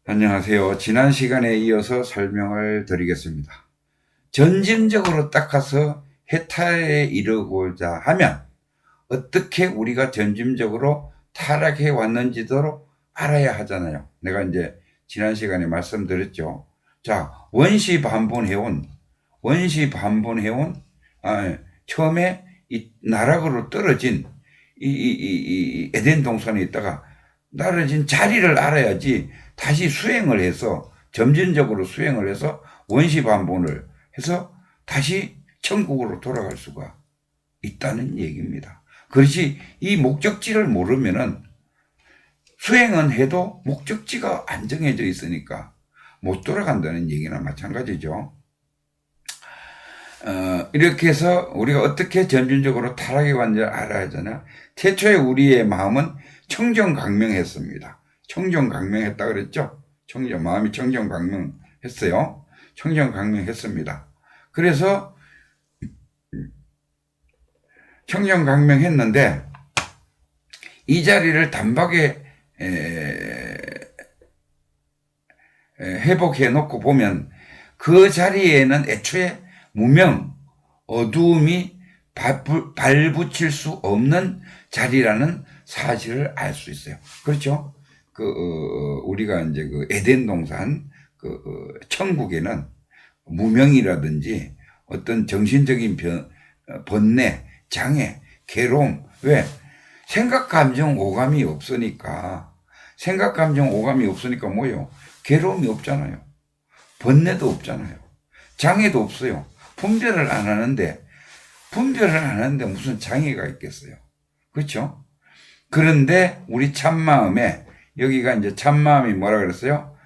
안녕하세요. 지난 시간에 이어서 설명을 드리겠습니다. 점진적으로 닦아서 해탈에 이르고자 하면 어떻게 우리가 점진적으로 타락해 왔는지도 알아야 하잖아요. 내가 이제 지난 시간에 말씀드렸죠. 자, 원시 반분해온, 처음에 이 나락으로 떨어진 이 에덴 동산에 있다가 떨어진 자리를 알아야지 다시 수행을 해서 점진적으로 수행을 해서 원시 반본을 해서 다시 천국으로 돌아갈 수가 있다는 얘기입니다. 그렇지 이 목적지를 모르면은 수행은 해도 목적지가 안 정해져 있으니까 못 돌아간다는 얘기나 마찬가지죠. 이렇게 해서 우리가 어떻게 점진적으로 타락해 왔는지 알아야 하잖아요. 태초에 우리의 마음은 청정강명했습니다. 청정강명했다 그랬죠? 마음이 청정강명했어요. 청정강명했습니다. 그래서 청정강명했는데 이 자리를 단박에 회복해 놓고 보면 그 자리에는 애초에 무명, 어두움이 발붙일 수 없는 자리라는 사실을 알 수 있어요. 그렇죠? 우리가 이제 에덴 동산, 천국에는 무명이라든지 어떤 정신적인 번뇌, 장애, 괴로움, 왜? 생각, 감정, 오감이 없으니까. 생각, 감정, 오감이 없으니까 뭐예요? 괴로움이 없잖아요. 번뇌도 없잖아요. 장애도 없어요. 분별을 안 하는데 무슨 장애가 있겠어요. 그렇죠? 그런데 우리 참마음에, 여기가 이제 참마음이 뭐라 그랬어요?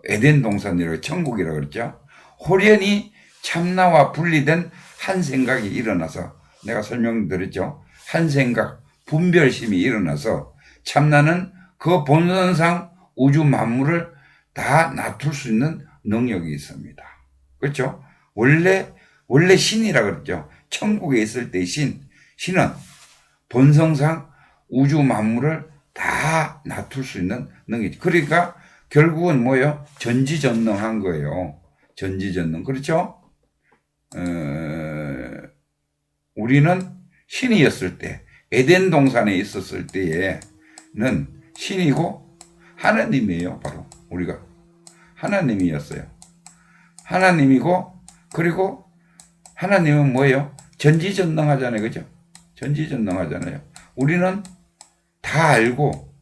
에덴 동산이라고, 천국이라고 그랬죠? 호련히 참나와 분리된 한 생각이 일어나서, 내가 설명드렸죠? 한 생각, 분별심이 일어나서 참나는 그 본선상 우주 만물을 다 놔둘 수 있는 능력이 있습니다. 그렇죠? 원래 신이라 그랬죠. 천국에 있을 때 신은 본성상 우주 만물을 다 놔둘 수 있는 능력이죠. 그러니까 결국은 뭐예요? 전지전능한 거예요. 전지전능. 그렇죠? 우리는 신이었을 때, 에덴 동산에 있었을 때에는 신이고 하나님이에요. 바로 우리가 하나님이었어요. 하나님이고, 그리고 하나님은 뭐예요? 전지전능하잖아요. 그죠? 전지전능하잖아요. 우리는 다 알고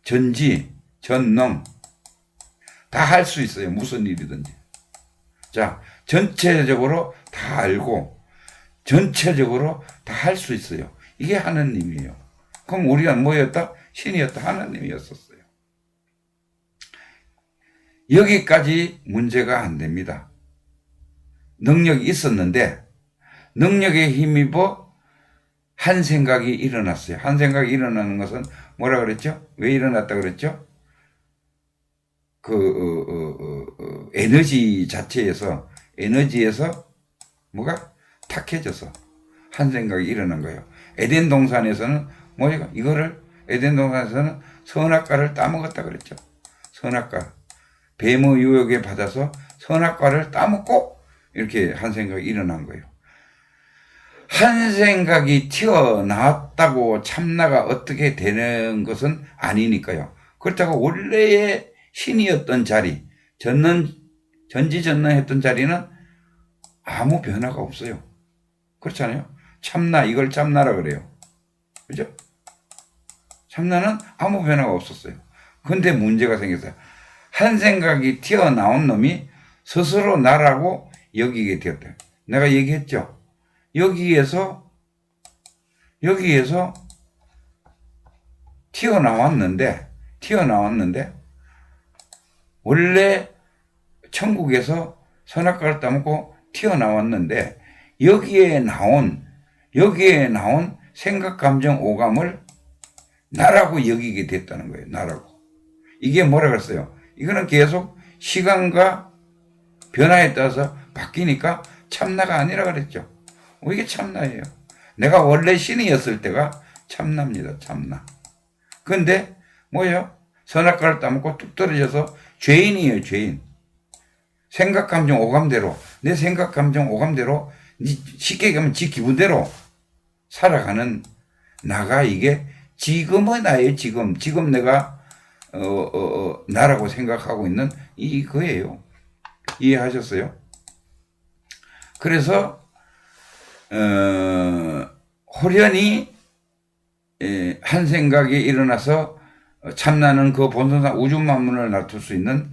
전능 다 할 수 있어요. 무슨 일이든지. 자, 전체적으로 다 알고 전체적으로 다 할 수 있어요. 이게 하나님이에요. 그럼 우리가 뭐였다? 신이었다. 하나님이었었어요. 여기까지 문제가 안 됩니다. 능력이 있었는데 능력에 힘입어 한 생각이 일어났어요. 한 생각이 일어나는 것은 뭐라 그랬죠? 왜 일어났다 그랬죠? 에너지에서 뭐가 탁해져서 한 생각이 일어난 거예요. 에덴 동산에서는 뭐가 이거를 에덴 동산에서는 선악과를 따먹었다 그랬죠. 선악과. 뱀의 유혹에 받아서 선악과를 따먹고 이렇게 한 생각이 일어난 거예요. 한 생각이 튀어나왔다고 참나가 어떻게 되는 것은 아니니까요. 그렇다고 원래의 신이었던 자리, 전지전능했던 자리는 아무 변화가 없어요. 그렇잖아요. 참나, 이걸 참나라 그래요. 그죠? 참나는 아무 변화가 없었어요. 근데 문제가 생겼어요. 한 생각이 튀어나온 놈이 스스로 나라고 여기게 되었다. 내가 얘기했죠. 여기에서 튀어나왔는데 원래 천국에서 선악과를 따먹고 튀어나왔는데 여기에 나온 생각, 감정, 오감을 나라고 여기게 됐다는 거예요. 나라고. 이게 뭐라 그랬어요? 이거는 계속 시간과 변화에 따라서 바뀌니까 참나가 아니라 그랬죠. 이게 참나예요. 내가 원래 신이었을 때가 참나입니다. 참나. 근데 뭐예요? 선악과를 따먹고 뚝 떨어져서 죄인이에요, 죄인. 생각, 감정, 오감대로, 내 생각, 감정, 오감대로, 쉽게 얘기하면 지 기분대로 살아가는 나가 이게 지금의 나예요, 지금. 지금 내가, 나라고 생각하고 있는 이거예요. 이해하셨어요? 그래서, 호련히, 한 생각이 일어나서 참나는 그 본성상 우주 만물을 놔둘 수 있는,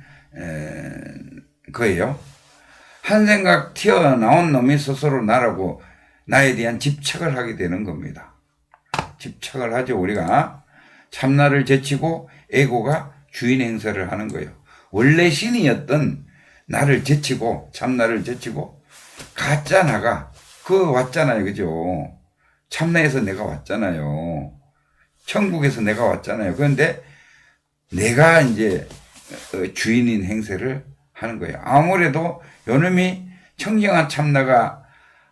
거예요. 한 생각 튀어나온 놈이 스스로 나라고 나에 대한 집착을 하게 되는 겁니다. 집착을 하죠. 우리가 참나를 제치고 에고가 주인 행세를 하는 거예요. 원래 신이었던 나를 제치고 참나를 제치고 가짜 나가 그거 왔잖아요. 그죠? 참나에서 내가 왔잖아요. 천국에서 내가 왔잖아요. 그런데 내가 이제 주인인 행세를 하는 거예요. 아무래도 요놈이 청정한 참나가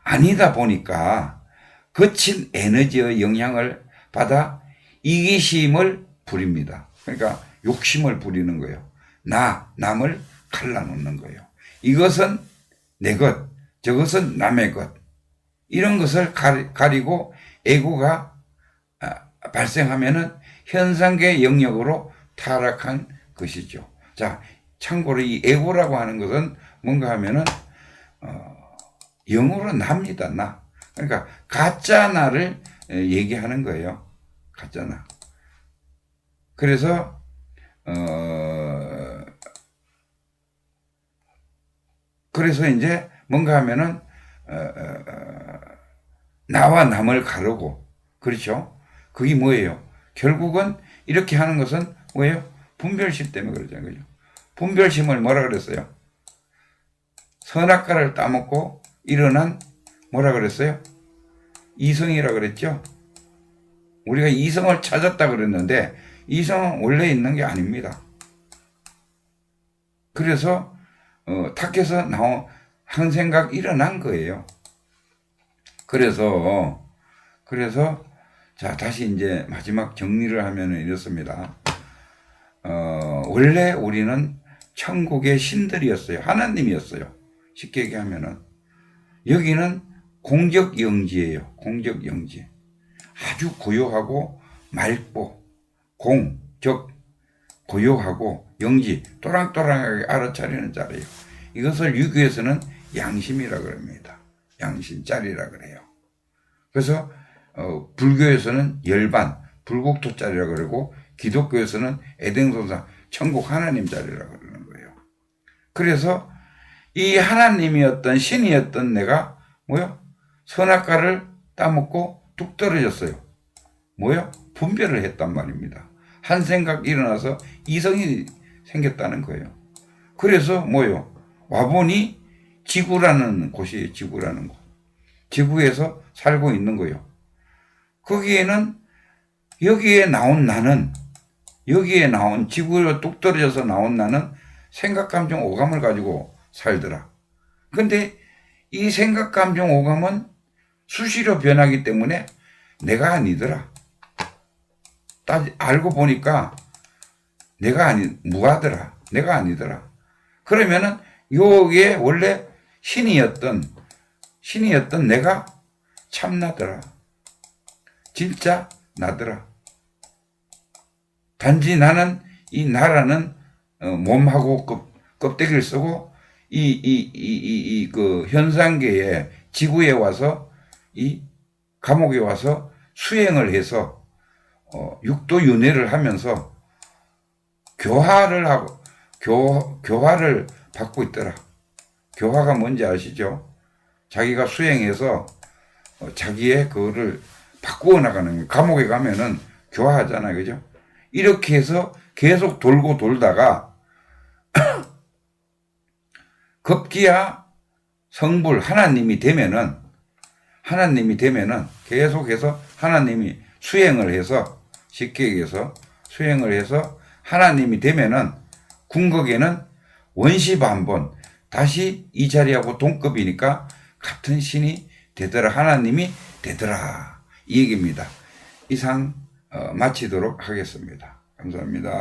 아니다 보니까 거친 에너지의 영향을 받아 이기심을 부립니다. 그러니까 욕심을 부리는 거예요. 남을 갈라놓는 거예요. 이것은 내 것, 저것은 남의 것. 이런 것을 가리고 에고가 발생하면은 현상계 영역으로 타락한 것이죠. 자, 참고로 이 에고라고 하는 것은 뭔가 하면은, 영어로 납니다, 나. 그러니까, 가짜 나를 얘기하는 거예요. 가짜 나. 그래서, 그래서 이제 뭔가 하면은, 나와 남을 가르고, 그렇죠? 그게 뭐예요? 결국은 이렇게 하는 것은 뭐예요? 분별심 때문에 그러잖아요. 그죠? 분별심을 뭐라 그랬어요? 선악과를 따먹고 일어난 뭐라 그랬어요? 이성이라 그랬죠? 우리가 이성을 찾았다 그랬는데 이성은 원래 있는 게 아닙니다. 그래서 탁해서 나온 한 생각 일어난 거예요. 그래서 자 다시 이제 마지막 정리를 하면은 이렇습니다. 원래 우리는 천국의 신들이었어요. 하나님이었어요. 쉽게 얘기하면은 여기는 공적 영지예요. 공적 영지. 아주 고요하고 맑고 공적 고요하고 영지 또랑또랑하게 알아차리는 자리예요. 이것을 유교에서는 양심이라 그럽니다. 양심짜리라 그래요. 그래서 불교에서는 열반 불국토짜리라 그러고 기독교에서는 에덴소사 천국 하나님 자리라 그러는 거예요. 그래서 이 하나님이었던 신이었던 내가 뭐요? 선악과를 따먹고 뚝 떨어졌어요. 뭐요? 분별을 했단 말입니다. 한 생각 일어나서 이성이 생겼다는 거예요. 그래서 뭐요? 와보니 지구라는 곳이에요. 지구라는 곳. 지구에서 살고 있는 거예요. 거기에는 여기에 나온 나는 여기에 나온 지구로 뚝 떨어져서 나온 나는 생각, 감정, 오감을 가지고 살더라. 근데 이 생각, 감정, 오감은 수시로 변하기 때문에 내가 아니더라. 알고 보니까 무하더라. 내가 아니더라. 그러면은 여기에 원래 신이었던 내가 참나더라. 진짜 나더라. 단지 나는 이 나라는 몸하고 껍데기를 쓰고 그 현상계에 지구에 와서 이 감옥에 와서 수행을 해서 육도 윤회를 하면서 교화를 하고 교화를 받고 있더라. 교화가 뭔지 아시죠? 자기가 수행해서 자기의 그거를 바꾸어 나가는 거예요. 감옥에 가면은 교화하잖아요. 그죠? 이렇게 해서 계속 돌고 돌다가 급기야 성불 하나님이 되면은 계속해서 하나님이 수행을 해서 쉽게 얘기해서 수행을 해서 하나님이 되면은 궁극에는 원시반본 다시 이 자리하고 동급이니까 같은 신이 되더라. 하나님이 되더라. 이 얘기입니다. 이상 마치도록 하겠습니다. 감사합니다.